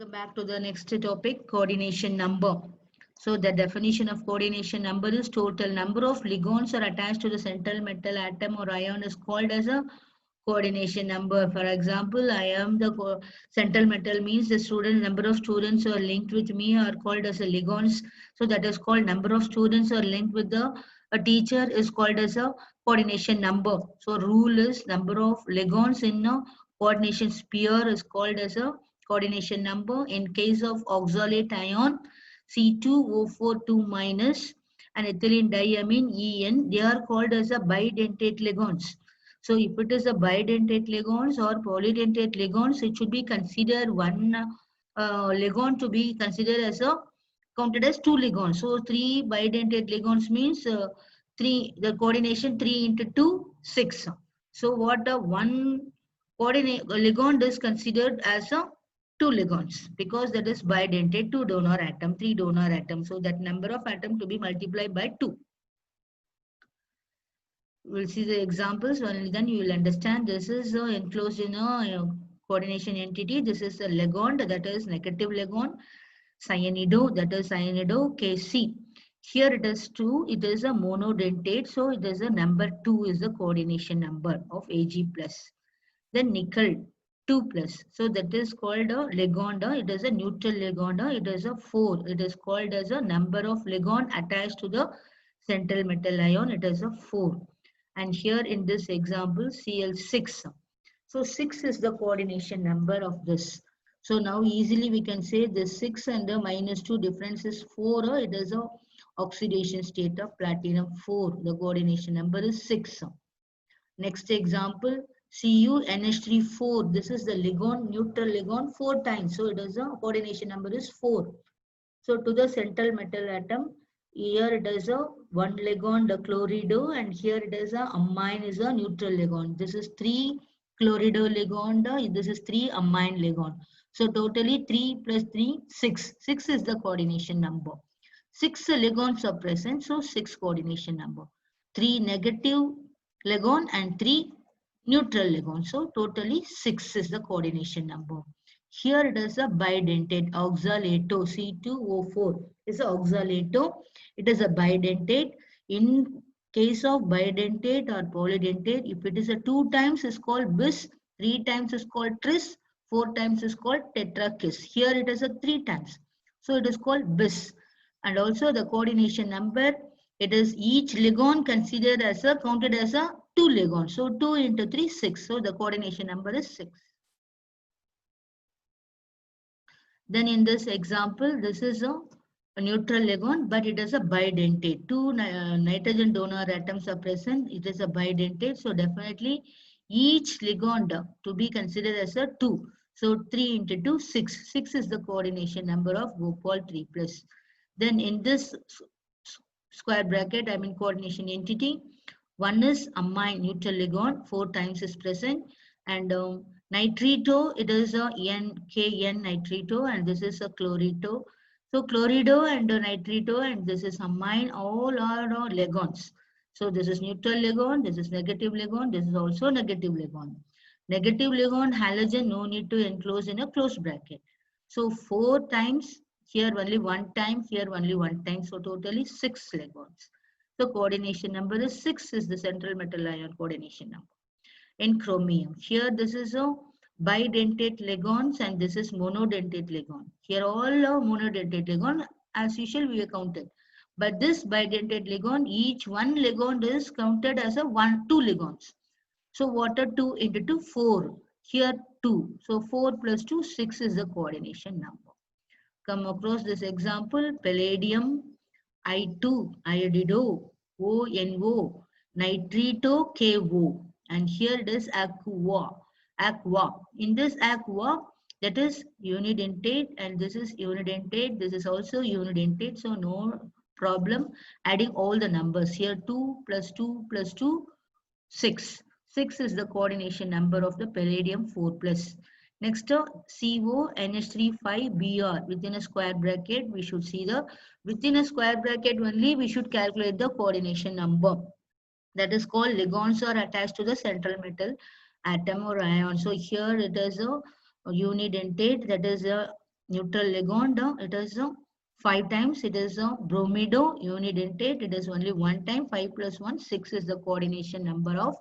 Welcome back to the next topic, coordination number. So the definition of coordination number is total number of ligons are attached to the central metal atom or ion is called as a coordination number. For example, I am the central metal means the student number of students who are linked with me are called as a ligons. So that is called number of students are linked with the a teacher is called as a coordination number. So rule is number of ligons in a coordination sphere is called as a coordination number. In case of oxalate ion C2O42 minus and ethylene diamine EN, they are called as a bidentate ligons. So if it is a bidentate ligons or polydentate ligons, it should be considered one ligon to be considered as a counted as two ligons. So three bidentate ligons means the coordination 3 into 2, 6. So what the one coordinate ligon is considered as a two ligons because that is bidentate, two donor atom, three donor atom. So that number of atom to be multiplied by 2. We'll see the examples only then you will understand. This is enclosed in a coordination entity. This is a ligand, that is negative ligand. Cyanido, that is cyanido Kc. Here it is 2, it is a monodentate, so it is a number 2 is the coordination number of Ag plus. Then nickel 2 plus, so that is called a ligand, it is a neutral ligand, it is a 4, it is called as a number of ligand attached to the central metal ion, it is a 4. And here in this example Cl6. So 6 is the coordination number of this. So now easily we can say the 6 and the minus 2 difference is 4. It is a oxidation state of platinum 4. The coordination number is 6. Next example CuNH3 4. This is the ligand, neutral ligand 4 times. So it is a coordination number is 4. So to the central metal atom, here it is a one ligand, the chlorido, and here it is a amine is a neutral ligand. This is 3 chlorido ligand, this is 3 amine ligand. So totally 3 plus 3, 6. 6 is the coordination number. 6 ligands are present, so 6 coordination number. 3 negative ligand and 3 neutral ligand. So totally 6 is the coordination number. Here it is a bidentate oxalato C2O4 is a oxalato. It is a bidentate. In case of bidentate or polydentate, if it is a 2 times is called bis, 3 times is called tris, 4 times is called tetrakis. Here it is a 3 times. So it is called bis. And also the coordination number, it is each ligand considered as a counted as a 2 ligand. So 2 into 3, 6. So the coordination number is 6. Then in this example, this is a neutral ligand, but it is a bidentate. 2 nitrogen donor atoms are present. It is a bidentate. So definitely each ligand to be considered as a 2. So 3 into 2, 6. 6 is the coordination number of Gopal 3 plus. Then in this square bracket, I mean coordination entity, one is amine neutral ligand, 4 times is present, and nitrito, it is a NKN nitrito, and this is a chlorito. So chlorido and nitrito, and this is amine, all are ligands. So this is neutral ligand, this is negative ligand, this is also negative ligand. Negative ligand halogen, no need to enclose in a closed bracket. So 4 times, here only 1 time, here only 1 time, so totally 6 ligands. The coordination number is 6 is the central metal ion coordination number. In chromium, here this is a bidentate ligands and this is monodentate ligand. Here all are monodentate ligand, as usual we are counted. But this bidentate ligand, each one ligand is counted as a 2 ligands. So what are 2 into 2? 4. Here 2. So 4 plus 2, 6 is the coordination number. Come across this example, palladium I2, iodido, ONO, nitrito, KO. And here it is aqua. In this aqua, that is unidentate and this is unidentate. This is also unidentate. So no problem adding all the numbers. Here 2 plus 2 plus 2, 6. 6 is the coordination number of the palladium 4 plus. Next, CONH35Br within a square bracket. We should see the within a square bracket only. We should calculate the coordination number. That is called ligands are attached to the central metal atom or ion. So here it is a unidentate, that is a neutral ligand, it is 5 times. It is bromido unidentate. It is only 1 time. 5 plus 1, 6 is the coordination number of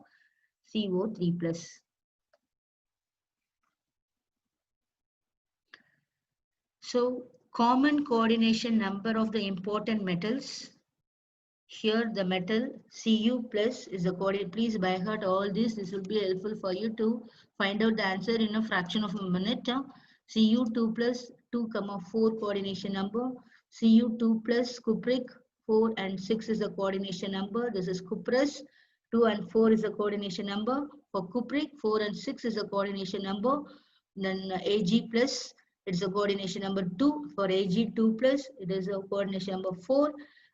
CO3 plus. So common coordination number of the important metals. Here the metal Cu plus is the coordinate. Please by heart all this. This will be helpful for you to find out the answer in a fraction of a minute. Cu2 plus 2, 4 coordination number. Cu2 plus cupric 4 and 6 is the coordination number. This is cuprous. 2 and 4 is the coordination number. For cupric 4 and 6 is the coordination number. Then Ag plus it's a coordination number 2. For Ag2 plus it is a coordination number 4.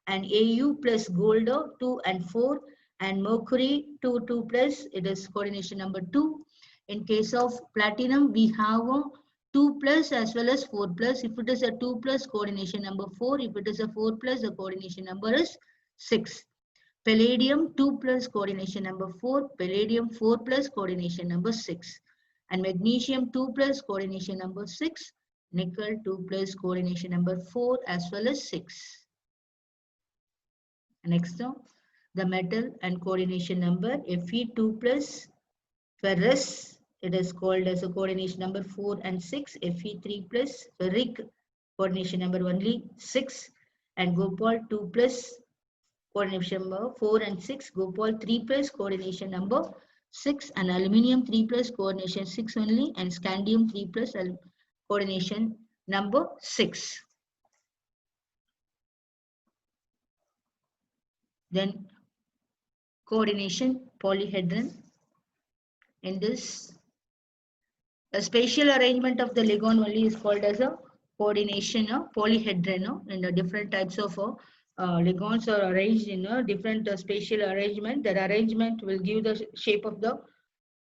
And Au plus gold 2 and 4, and mercury 2 plus, it is coordination number 2. In case of platinum, we have 2 plus as well as 4 plus. If it is a 2 plus, coordination number 4. If it is a 4 plus, the coordination number is 6. Palladium 2 plus, coordination number 4. Palladium 4 plus, coordination number 6. And magnesium 2 plus, coordination number 6. Nickel 2 plus, coordination number 4 as well as 6. Next, the metal and coordination number Fe2 plus ferrous, it is called as a coordination number 4 and 6. Fe3 plus ferric, coordination number only 6. And Gopal 2 plus, coordination number 4 and 6. Gopal 3 plus, coordination number 6. And aluminium 3 plus, coordination 6 only. And scandium 3 plus, coordination number 6. Then coordination polyhedron. In this, a spatial arrangement of the ligand only is called as a coordination polyhedron. And the different types of ligands are arranged in a different spatial arrangement. That arrangement will give the shape of the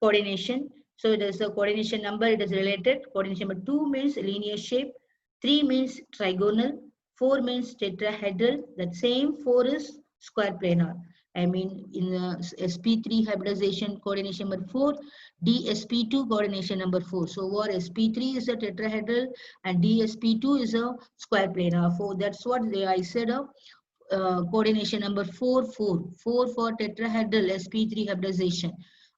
coordination. So it is a coordination number, it is related. Coordination number 2 means linear shape, 3 means trigonal, 4 means tetrahedral. That same 4 is square planar. I mean, in sp3 hybridization, coordination number 4, dsp2 coordination number 4. So what sp3 is a tetrahedral and dsp2 is a square planar. That's what I said of coordination number 4 for tetrahedral sp3 hybridization,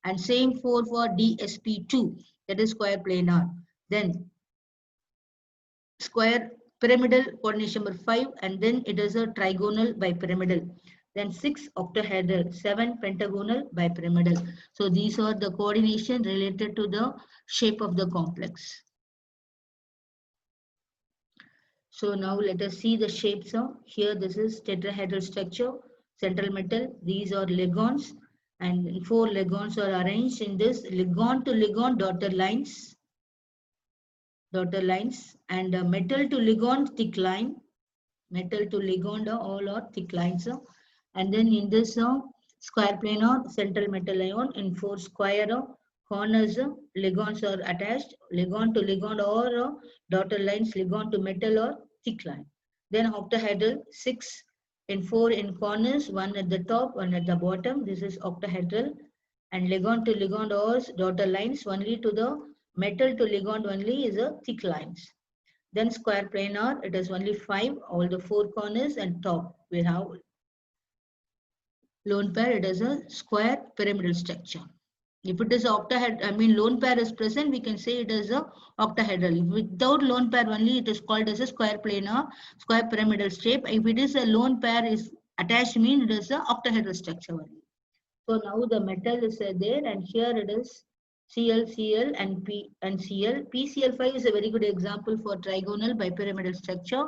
and same 4 for dsp2, that is square planar. Then square pyramidal, coordination number 5, and then it is a trigonal bipyramidal. Then 6 octahedral, 7 pentagonal bipyramidal. So these are the coordination related to the shape of the complex. So now let us see the shapes of here. This is tetrahedral structure, central metal. These are ligands, and 4 ligands are arranged in this ligand to ligand dotted lines, and metal to ligand thick line. Metal to ligand all are thick lines. And then in this square planar central metal ion in 4 square corners, ligands are attached. Ligand to ligand or dotted lines, ligand to metal or thick line. Then octahedral, 6 in 4 in corners, 1 at the top, 1 at the bottom. This is octahedral. And ligand to ligand or dotted lines only to the metal to ligand only is a thick lines. Then square planar, it is only 5, all the 4 corners, and top we have lone pair, it is a square pyramidal structure. If it is octahedral, lone pair is present, we can say it is a octahedral. Without lone pair only, it is called as a square planar, square pyramidal shape. If it is a lone pair is attached, means it is a octahedral structure only. So now the metal is there, and here it is Cl, Cl, and P and Cl. PCl5 is a very good example for trigonal bipyramidal structure.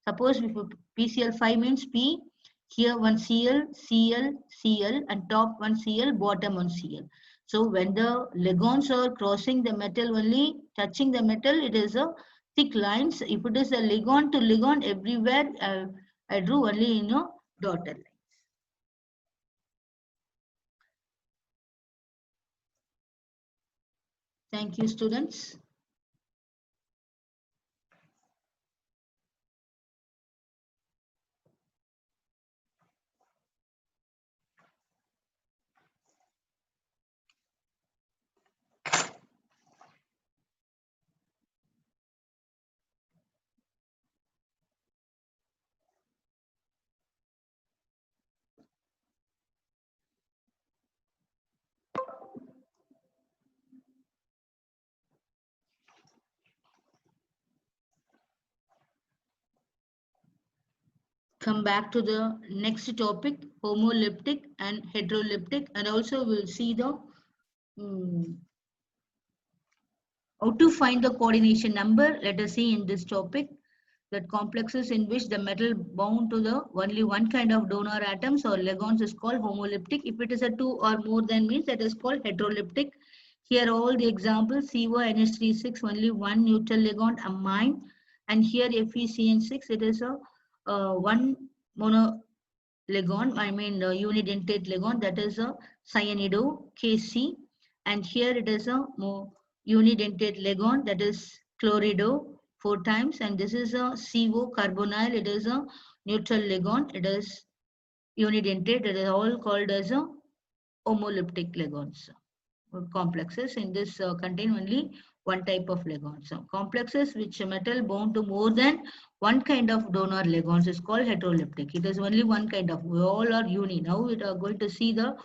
Suppose if PCl5 means P, here one Cl, Cl, Cl, and top one Cl, bottom one Cl. So when the ligands are crossing the metal only, touching the metal, it is a thick lines. If it is a ligand to ligand, everywhere I drew only in a dotted line. Thank you, students. come back to the next topic, homoleptic and heteroleptic, and also we'll see the how to find the coordination number. Let us see in this topic that complexes in which the metal bound to the only one kind of donor atoms or ligons is called homoleptic. If it is a two or more than means that is called heteroleptic. Here all the examples CO NH36 only one neutral ligand amine, and here FeCN6 it is a one mono ligand, I mean unidentate ligand, that is a cyanido KC, and here it is a unidentate ligand, that is chlorido 4 times, and this is a CO carbonyl, it is a neutral ligand, it is unidentate, it is all called as a homoleptic ligands. Complexes in this contain only one type of ligands. So complexes which metal bound to more than one kind of donor ligands is called heteroleptic. It is only one kind of, we all are uni. Now we are going to see the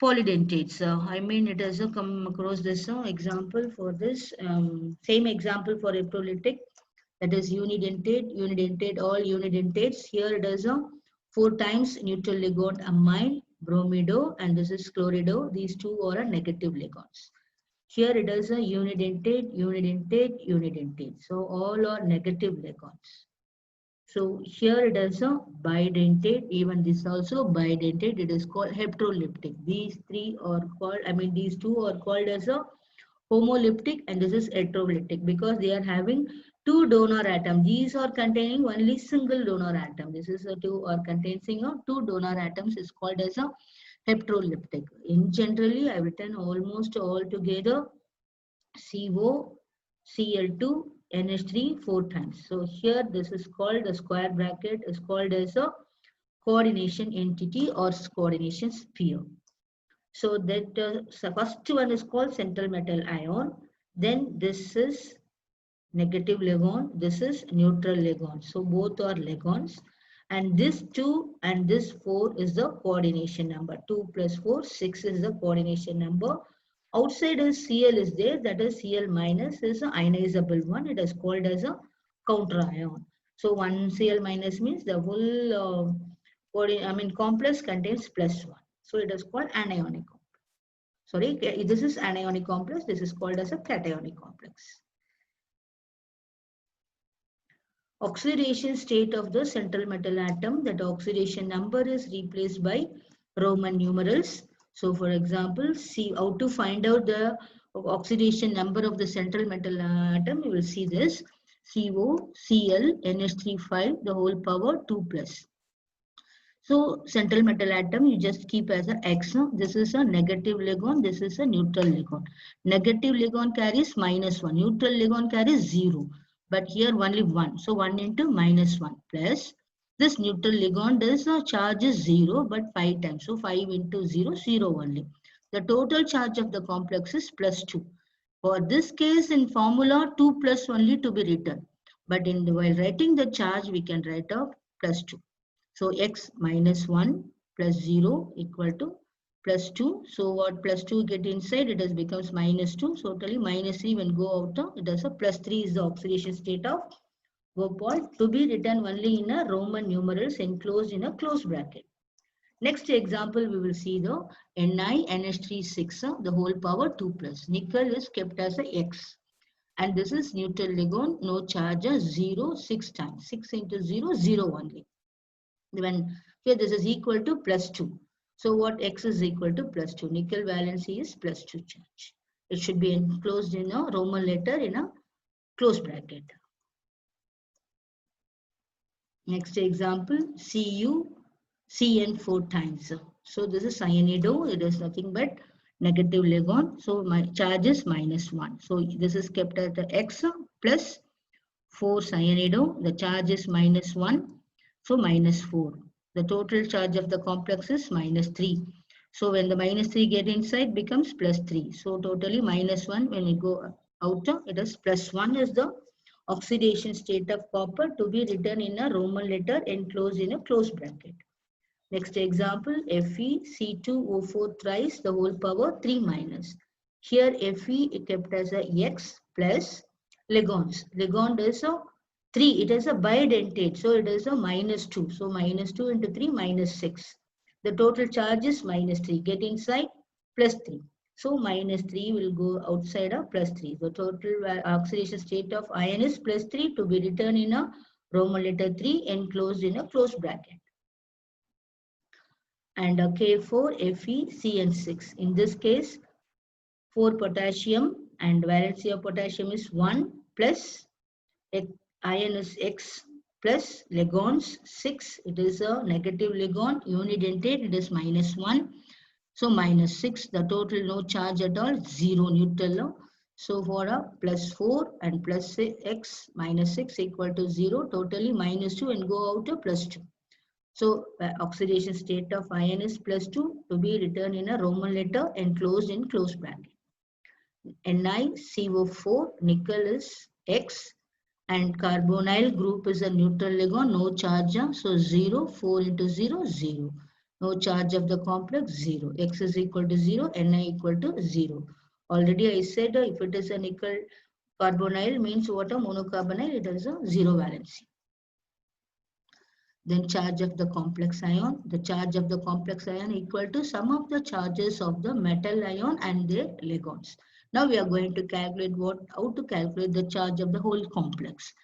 polydentates. I mean it has come across this example for this, same example for heteroleptic, that is unidentate, all unidentates. Here it is a 4 times neutral ligand amine, bromido, and this is chlorido. These two are a negative ligands. Here it is a unidentate, unidentate. So all are negative ligands. So here it is a bidentate, even this also bidentate. It is called heteroleptic. These three are called, I mean these two are called as a homoleptic, and this is heteroleptic because they are having two donor atoms. These are containing only single donor atom. This is a two or containing two donor atoms is called as a heteroleptic. In generally, I've written almost all together CO, Cl2, NH3 4 times. So here this is called, the square bracket is called as a coordination entity or coordination sphere. So that so first one is called central metal ion. Then this is negative ligand. This is neutral ligand. So both are ligands. And this 2 and this 4 is the coordination number. 2 plus 4, 6 is the coordination number. Outside is Cl is there. That is Cl minus is an ionizable one. It is called as a counter ion. So one Cl minus means the whole complex contains plus 1. So it is called anionic complex. Sorry, this is anionic complex. This is called as a cationic complex. Oxidation state of the central metal atom. That oxidation number is replaced by Roman numerals. So for example, see how to find out the oxidation number of the central metal atom. You will see this CO, Cl, NH3 5, the whole power 2 plus. So central metal atom you just keep as a X. This is a negative ligand. This is a neutral ligand. Negative ligand carries -1. Neutral ligand carries 0. But here only 1. So 1 into -1 plus this neutral ligand is charge is 0 but 5 times. So 5 into 0, 0 only. The total charge of the complex is +2. For this case in formula 2 plus only to be written. But while writing the charge we can write off +2. So x minus 1 plus 0 equal to plus 2. So what plus 2 get inside, it has becomes minus 2. So totally minus 3 when go out, it has a plus 3 is the oxidation state of Gopal to be written only in a Roman numerals enclosed in a closed bracket. Next example, we will see the NiNH3 the whole power 2 plus. Nickel is kept as a X. And this is neutral ligand, no charge, 0, 6 times. 6 into 0, 0 only. When here this is equal to +2. So what X is equal to +2. Nickel valency is +2 charge. It should be enclosed in a Roman letter in a closed bracket. Next example, Cu, Cn 4 times. So this is cyanido. It is nothing but negative ligand. So my charge is -1. So this is kept at the X plus 4 cyanido. The charge is -1. So -4. The total charge of the complex is -3. So when the -3 get inside becomes +3. So totally -1 when we go out, it is +1 is the oxidation state of copper to be written in a Roman letter enclosed in a closed bracket. Next example, FeC2O4 thrice the whole power 3 minus. Here Fe kept as a X plus ligands. Ligand is a 3, it is a bidentate, so it is a -2. So -2 into 3, -6. The total charge is -3. Get inside, +3. So -3 will go outside of +3. The total oxidation state of ion is +3 to be written in a Roman letter 3 enclosed in a closed bracket. And K4, Fe, CN6. In this case, 4 potassium and valency of potassium is 1 plus ion is X plus Lagrange 6. It is a negative Lagrange. Unidentate, it is -1. So -6. The total no charge at all, 0 neutral. So for a +4 and plus X -6 equal to 0. Totally -2 and go out to +2. So oxidation state of ion is +2 to be written in a Roman letter enclosed in closed bracket. NiCO4, nickel is X, and carbonyl group is a neutral Lagrange, no charge, so 0, 4 into 0, 0. No charge of the complex, 0. X is equal to 0, Ni equal to 0. Already I said if it is a nickel carbonyl means what a monocarbonyl, it is a 0 valency. Then charge of the complex ion. The charge of the complex ion equal to sum of the charges of the metal ion and their ligands. Now we are going to calculate how to calculate the charge of the whole complex.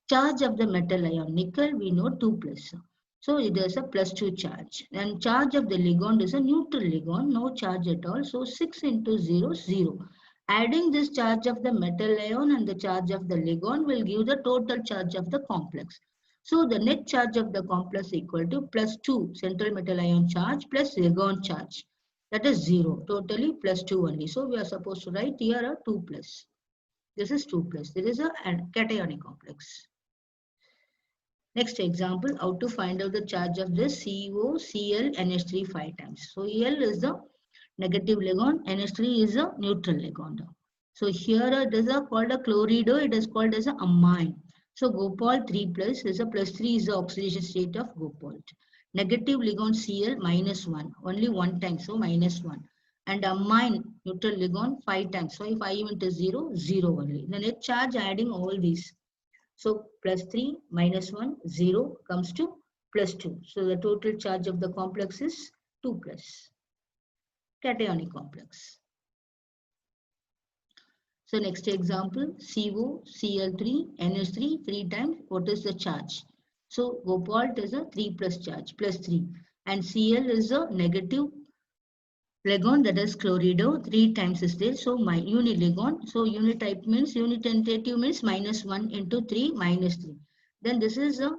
Charge of the metal ion, nickel, we know 2 plus. So it is a +2 charge. And charge of the ligand is a neutral ligand, no charge at all. So 6 into 0, 0. Adding this charge of the metal ion and the charge of the ligand will give the total charge of the complex. So the net charge of the complex equal to +2 central metal ion charge plus ligand charge. That is 0. Totally +2 only. So we are supposed to write here a 2 plus. This is 2 plus. There is a cationic complex. Next example, how to find out the charge of this CO, Cl, NH3 5 times. So L is the negative ligand, NH3 is a neutral ligand. So here it is called a chlorido, it is called as a amine. So Gopal 3 plus is a +3 is the oxidation state of Gopal. Negative ligand Cl -1, only one time, so -1. And amine neutral ligand 5 times. So if I into 0, 0 only. The net charge adding all these. So +3 -1, 0 comes to +2. So the total charge of the complex is 2 plus. Cationic complex. So next example, CO, Cl3, NH3, 3 times. What is the charge? So cobalt is a 3 plus charge, +3. And Cl is a negative ligand, that is chlorido, 3 times is there. So my unit ligand. So unit type means unit tentative means -1 into 3 -3. Then this is a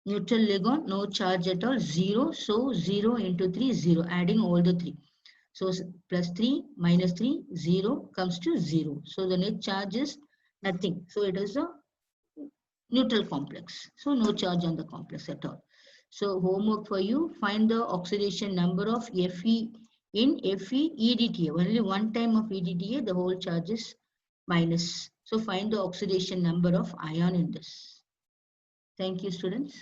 neutral ligand, no charge at all, 0. So 0 into 3, 0, adding all the 3. So +3 -3, 0 comes to 0. So the net charge is nothing. So it is a neutral complex. So no charge on the complex at all. So homework for you, find the oxidation number of Fe in Fe EDTA. Only one time of EDTA, the whole charge is minus. So find the oxidation number of ion in this. Thank you, students.